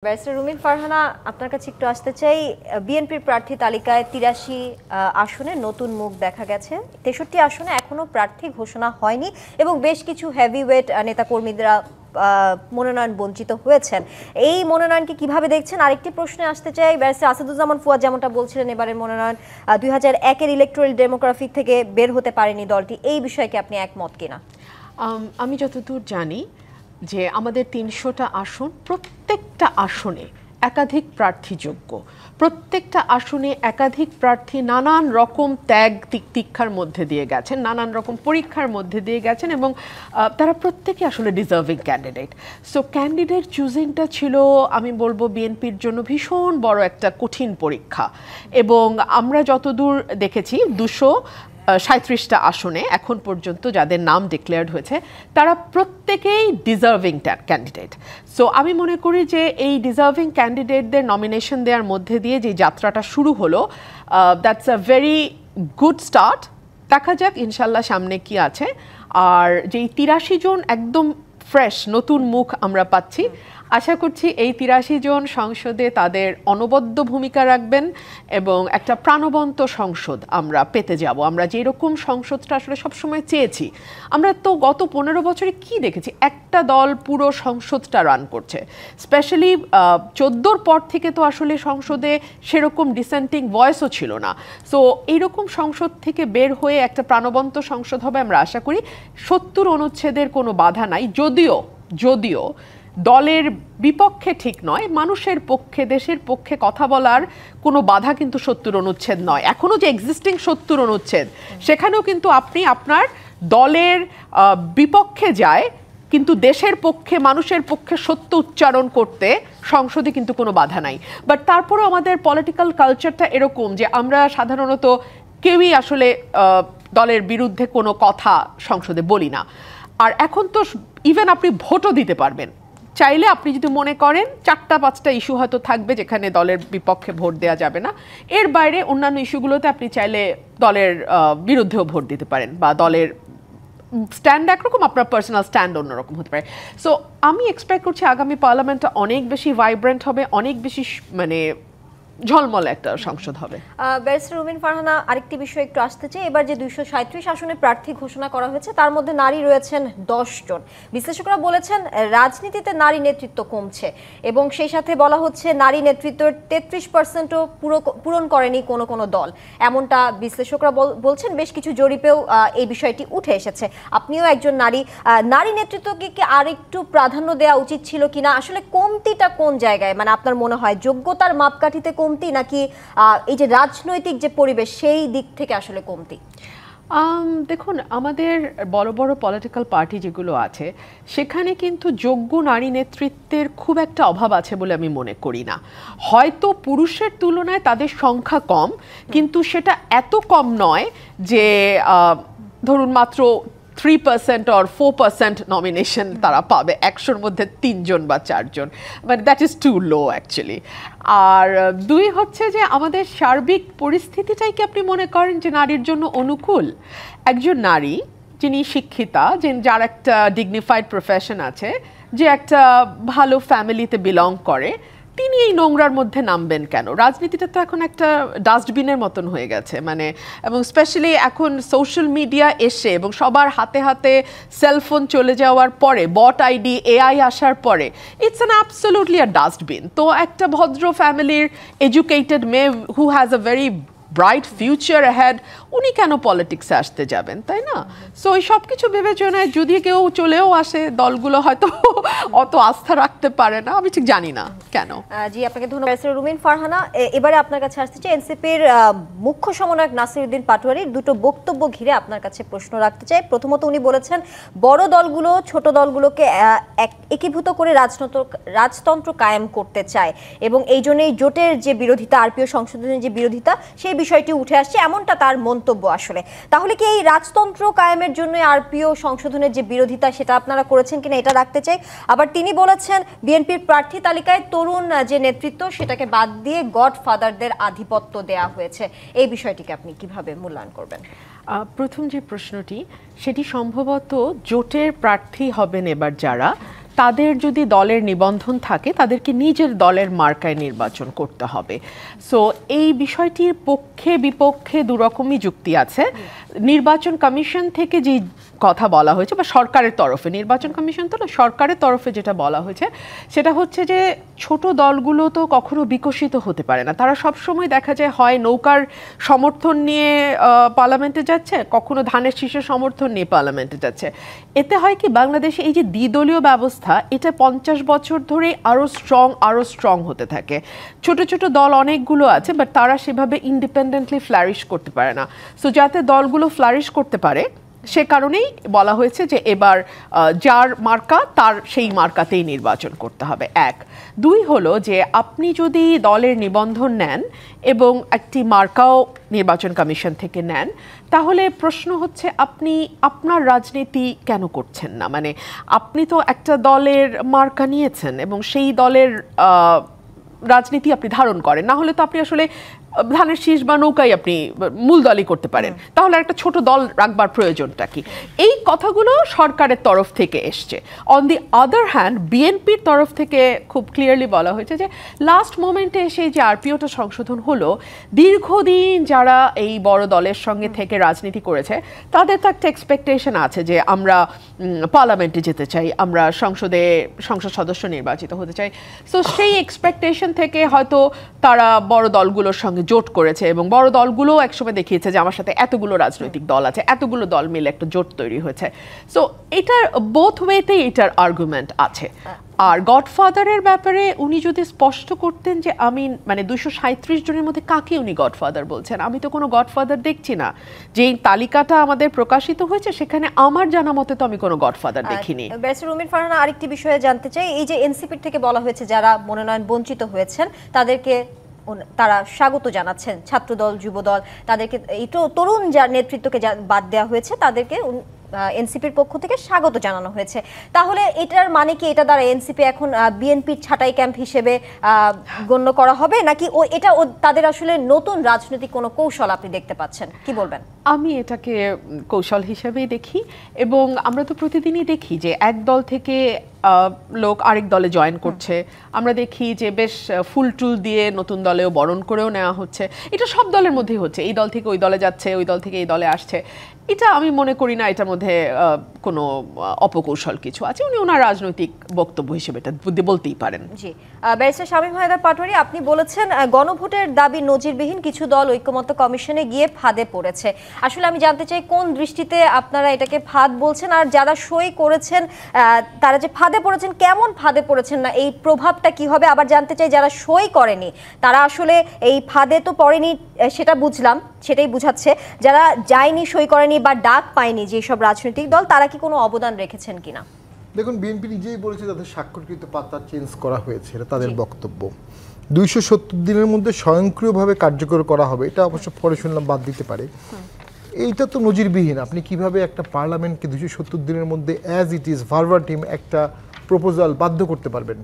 Barrister রুমিন ফারহানা, আপনার কাছে একটু আসতে চাই। বিএনপির প্রার্থী তালিকায় ৮৩ আসনে নতুন মুখ দেখা গেছে। ৬৩ আসনে এখনো প্রার্থী ঘোষণা হয়নি এবং বেশ কিছু হেভিওয়েট নেতাকর্মীরা মনোনয়ন বঞ্চিত হয়েছেন। এই মনোনয়নকে কিভাবে দেখছেন? আরেকটি প্রশ্নে আসতে চাই। ব্যারিস্টার আসাদুজ্জামান ফুয়াদ যেমনটা বলছিলেন, এবারের মনোনয়ন ২০০১-এর ইলেকট্রাল ডেমোগ্রাফিক থেকে বের হতে পারেনি দলটি। এই বিষয়ে কি আপনি একমত কিনা? আমি যতদূর জানি যে আমাদের ৩০০টা আসন, প্রত্যেকটা আসনে একাধিক প্রার্থীযোগ্য, প্রত্যেকটা আসনে একাধিক প্রার্থী নানান রকম ত্যাগ তিক্ষার মধ্যে দিয়ে গেছেন, নানান রকম পরীক্ষার মধ্যে দিয়ে গেছেন এবং তারা প্রত্যেকে আসলে ডিজার্ভিং ক্যান্ডিডেট। সো ক্যান্ডিডেট চুজিংটা ছিল, আমি বলবো, বিএনপির জন্য ভীষণ বড় একটা কঠিন পরীক্ষা। এবং আমরা যতদূর দেখেছি ২৩৭টা আসনে এখন পর্যন্ত যাদের নাম ডিক্লেয়ার্ড হয়েছে তারা প্রত্যেকেই ডিজার্ভিং ক্যান্ডিডেট। সো আমি মনে করি যে এই ডিজার্ভিং ক্যান্ডিডেটদের নমিনেশন দেওয়ার মধ্যে দিয়ে যে যাত্রাটা শুরু হলো, that's a very good start. দেখা যাক ইনশাল্লাহ সামনে কি আছে। আর যেই ৮৩ জন একদম ফ্রেশ নতুন মুখ আমরা পাচ্ছি, আশা করছি এই ৮৩ জন সংসদে তাদের অনবদ্য ভূমিকা রাখবেন এবং একটা প্রাণবন্ত সংসদ আমরা পেতে যাব। আমরা যেরকম সংসদটা আসলে সবসময় চেয়েছি। আমরা তো গত ১৫ বছরে কি দেখেছি, একটা দল পুরো সংসদটা রান করছে। স্পেশালি ১৪র পর থেকে তো আসলে সংসদে সেরকম ডিসেন্টিং ভয়েসও ছিল না। সো এইরকম সংসদ থেকে বের হয়ে একটা প্রাণবন্ত সংসদ হবে আমরা আশা করি। ৭০ অনুচ্ছেদের কোনো বাধা নাই, যদিও দলের বিপক্ষে ঠিক নয়, মানুষের পক্ষে, দেশের পক্ষে কথা বলার কোনো বাধা কিন্তু ৭০ অনুচ্ছেদ নয়। এখনো যে এক্সিস্টিং ৭০ অনুচ্ছেদ, সেখানেও কিন্তু আপনি আপনার দলের বিপক্ষে যায় কিন্তু দেশের পক্ষে, মানুষের পক্ষে সত্য উচ্চারণ করতে সংসদে কিন্তু কোনো বাধা নাই। বাট তারপরেও আমাদের পলিটিক্যাল কালচারটা এরকম যে আমরা সাধারণত কেউই আসলে দলের বিরুদ্ধে কোনো কথা সংসদে বলি না। আর এখন তো ইভেন আপনি ভোটও দিতে পারবেন চাইলে। আপনি যদি মনে করেন ৪-৫টা ইস্যু হয়তো থাকবে যেখানে দলের বিপক্ষে ভোট দেওয়া যাবে না, এর বাইরে অন্যান্য ইস্যুগুলোতে আপনি চাইলে দলের বিরুদ্ধেও ভোট দিতে পারেন বা দলের স্ট্যান্ড একরকম, আপনার পার্সোনাল স্ট্যান্ড অন্যরকম হতে পারে। সো আমি এক্সপেক্ট করছি আগামী পার্লামেন্টটা অনেক বেশি ভাইব্রেন্ট হবে, অনেক বেশি মানে ঝলমল একটা সংসদ হবে। ব্যারিস্টার রুমিন ফারহানা, আরেকটি বিষয় একটু আসতে চাই। এবার যে ২৩৭ আসনে প্রার্থী ঘোষণা করা হয়েছে তার মধ্যে নারী রয়েছেন ১০ জন। বিশ্লেষকরা বলেছেন রাজনীতিতে নারী নেতৃত্ব কমছে এবং সেই সাথে বলা হচ্ছে নারী নেতৃত্বের ৩৩%ও পূরণ করেনি কোনো দল, এমনটা বিশ্লেষকরা বলছেন। বেশ কিছু জরিপেও এই বিষয়টি উঠে এসেছে। আপনিও একজন নারী নেতৃত্বকে কি আর একটু প্রাধান্য দেওয়া উচিত ছিল কিনা? আসলে কমতিটা কোন জায়গায়, মানে আপনার মনে হয় যোগ্যতার মাপকাঠিতে কমতি নাকি এই যে রাজনৈতিক যে পরিবেশ সেই দিক থেকে আসলে কমতি? দেখুন, আমাদের বড় বড় পলিটিক্যাল পার্টি যেগুলো আছে সেখানে কিন্তু যোগ্য নারী নেতৃত্বের খুব একটা অভাব আছে বলে আমি মনে করি না। হয়তো পুরুষের তুলনায় তাদের সংখ্যা কম, কিন্তু সেটা এত কম নয় যে ধরুন মাত্র 3% or 4% নমিনেশন তারা পাবে ১০০-র মধ্যে ৩ জন বা ৪ জন, মানে that is too low actually. আর দুই হচ্ছে যে আমাদের সার্বিক পরিস্থিতিটাই কি আপনি মনে করেন যে নারীর জন্য অনুকূল? একজন নারী যিনি শিক্ষিতা, যার একটা ডিগনিফাইড প্রফেশন আছে, যে একটা ভালো ফ্যামিলিতে বিলং করে, তিনি এই নোংরার মধ্যে নামবেন কেন? রাজনীতিটা তো এখন একটা ডাস্টবিনের মতন হয়ে গেছে, মানে, এবং স্পেশালি এখন সোশ্যাল মিডিয়া এসে এবং সবার হাতে হাতে সেলফোন চলে যাওয়ার পরে, বট আইডি, এআই আসার পরে, it's an absolutely a dustbin. তো একটা ভদ্র ফ্যামিলির এডুকেটেড মেয়ে who has a very bright future ahead, উনি কেন পলিটিক্সে আসতে যাবেন, তাই না? সো এই সব কিছু বিবেচনায় যদি কেউ চলেও আসে, দলগুলো হয়তো অত আস্থা রাখতে পারে না, আমি ঠিক জানি না কেন। জি, আপনাকে ধন্যবাদ রুমিন ফারহানা। এবারে আপনার কাছে আসতে চাই, এনসিপির মুখ্য সমন্বয়ক নাসিরউদ্দিন পাটোয়ারির দুটো বক্তব্য ঘিরে আপনার কাছে প্রশ্ন রাখতে চাই। প্রথমত উনি বলেছেন বড় দলগুলো ছোট দলগুলোকে একীভূত করে রাজতন্ত্র কায়েম করতে চায় এবং এই জন্যই জোটের যে বিরোধিতা, আরপিও সংশোধনের যে বিরোধিতা, সেই বিষয়টি উঠে আসছে, এমনটা তার মন্তব্য। আসলে তাহলে কি এই রাজতন্ত্র কায়েমের জন্য আরপিও সংশোধনের যে বিরোধিতা সেটা আপনারা করেছেন কিনা, এটা রাখতে চাই। আবার তিনি বলেছেন বিএনপির প্রার্থী তালিকায় তরুণ যে নেতৃত্ব সেটাকে বাদ দিয়ে গডফাদারদের আধিপত্য দেয়া হয়েছে। এই বিষয়টিকে আপনি কিভাবে মূল্যায়ন করবেন? প্রথম যে প্রশ্নটি, সেটি সম্ভবত জোটের প্রার্থী হবেন এবার যারা, তাদের যদি দলের নিবন্ধন থাকে তাদেরকে নিজের দলের মার্কায় নির্বাচন করতে হবে। সো এই বিষয়টির পক্ষে বিপক্ষে দুরকমই যুক্তি আছে। নির্বাচন কমিশন থেকে যে কথা বলা হয়েছে বা সরকারের তরফে, নির্বাচন কমিশন তো না, সরকারের তরফে যেটা বলা হয়েছে সেটা হচ্ছে যে ছোট দলগুলো তো কখনো বিকশিত হতে পারে না। তারা সবসময় দেখা যায় হয় নৌকার সমর্থন নিয়ে পার্লামেন্টে যাচ্ছে, কখনো ধানের শীষের সমর্থন নিয়ে পার্লামেন্টে যাচ্ছে। এতে হয় কি, বাংলাদেশে এই যে দ্বিদলীয় ব্যবস্থা, এটা 50 বছর ধরে আরও স্ট্রং হতে থাকে। ছোট ছোট দল অনেকগুলো আছে, বাট তারা সেভাবে ইন্ডিপেন্ডেন্টলি ফ্লারিশ করতে পারে না। সো যাতে দলগুলো ফ্লারিশ করতে পারে সে কারণেই বলা হয়েছে যে এবার যার মার্কা তার সেই মার্কাতেই নির্বাচন করতে হবে। 1 2 হলো যে আপনি যদি দলের নিবন্ধন নেন এবং একটি মার্কাও নির্বাচন কমিশন থেকে নেন, তাহলে প্রশ্ন হচ্ছে আপনি আপনার রাজনীতি কেন করছেন না? মানে আপনি তো একটা দলের মার্কা নিয়েছেন এবং সেই দলের রাজনীতি আপনি ধারণ করেন, না হলে তো আপনি আসলে ধানের শীষ বা নৌকাই আপনি মূল দলই করতে পারেন, তাহলে একটা ছোট দল রাখবার প্রয়োজনটা কি? এই কথাগুলো সরকারের তরফ থেকে এসছে। অন দি আদার হ্যান্ড বিএনপির তরফ থেকে খুব ক্লিয়ারলি বলা হয়েছে যে লাস্ট মোমেন্টে এসে যে আরপিওটা সংশোধন হলো, দীর্ঘদিন যারা এই বড় দলের সঙ্গে থেকে রাজনীতি করেছে তাদের তো একটা এক্সপেকটেশন আছে যে আমরা পার্লামেন্টে যেতে চাই, আমরা সংসদ সদস্য নির্বাচিত হতে চাই। সো সেই এক্সপেকটেশন থেকে হয়তো তারা বড় দলগুলোর সঙ্গে জোট করেছে এবং বড় দলগুলো একসময় দেখিয়েছে যে আমার সাথে এতগুলো রাজনৈতিক দল আছে, এতগুলো দল মিলে একটা জোট তৈরি হয়েছে। সো এটার বোথ ওয়েতেই এটার আর্গুমেন্ট আছে। আর গডফাদারের ব্যাপারে উনি যদি স্পষ্ট করতেন যে আমি মানে 237 জনের মধ্যে কাকে উনি গডফাদার বলছেন, আমি তো কোনো গডফাদার দেখছি না। যে তালিকাটা আমাদের প্রকাশিত হয়েছে সেখানে আমার জানা মতে তো আমি কোনো গডফাদার দেখিনি। ব্যারিস্টার রুমিন ফারহানা, আরেকটি বিষয়ে জানতে চাই, এই যে এনসিপির থেকে বলা হয়েছে যারা মনোনয়ন বঞ্চিত হয়েছেন তাদেরকে তারা স্বাগত জানাচ্ছেন, ছাত্রদল যুবদল তাদেরকে, এই তো তরুণ যার নেতৃত্বকে বাদ দেওয়া হয়েছে তাদেরকে এনসিপির পক্ষ থেকে স্বাগত জানানো হয়েছে। তাহলে এটার মানে কি এটা দ্বারা এনসিপি এখন বিএনপির ছাঁটাই ক্যাম্প হিসেবে গণ্য করা হবে, নাকি এটা তাদের আসলে নতুন রাজনৈতিক কোনো কৌশল আপনি দেখতে পাচ্ছেন? কি বলবেন? আমি এটাকে কৌশল হিসেবেই দেখি, এবং আমরা তো প্রতিদিনই দেখি যে এক দল থেকে লোক আরেক দলে জয়েন করছে। আমরা দেখি যে বেশ ফুল টুল দিয়ে নতুন দলেও বরণ করেও নেওয়া হচ্ছে। এটা সব দলের মধ্যেই হচ্ছে, এই দল থেকে ওই দলে যাচ্ছে, ওই দল থেকে এই দলে আসছে। এটা আমি মনে করি না এটার মধ্যে কোনো অপকৌশল কিছু আছে। উনি ওনার রাজনৈতিক বক্তব্য হিসেবে এটা বলতেই পারেন। জি, ব্যারিস্টার শামীম হায়দার পাটোয়ারী, আপনি বলেছেন গণভোটের দাবি নজিরবিহীন, কিছু দল ঐক্যমত্য কমিশনে গিয়ে ফাঁদে পড়েছে। আসলে আমি জানতে চাই কোন দৃষ্টিতে আপনারা এটাকে ফাঁদ বলছেন, আর যারা সই করেছেন তারা যে ফাঁদে পড়েছেন, কেমন ফাঁদে পড়েছেন, না এই প্রভাবটা কি হবে? আবার জানতে চাই যারা সই করেনি তারা আসলে এই ফাঁদে তো পড়েনি, সেটা বুঝলাম, সেটাই বুঝাচ্ছে। যারা যায়নি, সই করেনি বা ডাক পায়নি যেসব রাজনৈতিক দল, তারা কি কোনো অবদান রেখেছেন কিনা? দেখুন, বিএনপি নিজেই বলেছে তাদের স্বাক্ষরকৃত পাতা চেঞ্জ করা হয়েছে, এটা তাদের বক্তব্য। 270 দিনের মধ্যে স্বয়ংক্রিয়ভাবে কার্যকর করা হবে, এটা অবশ্য পরে শুনলাম বাদ দিতে পারে। এইটা তো নজিরবিহীন। আপনি কিভাবে একটা পার্লামেন্টকে 270 দিনের মধ্যে অ্যাজ ইট ইজ ভার্বাটিম একটা প্রপোজাল বাধ্য করতে পারবেন?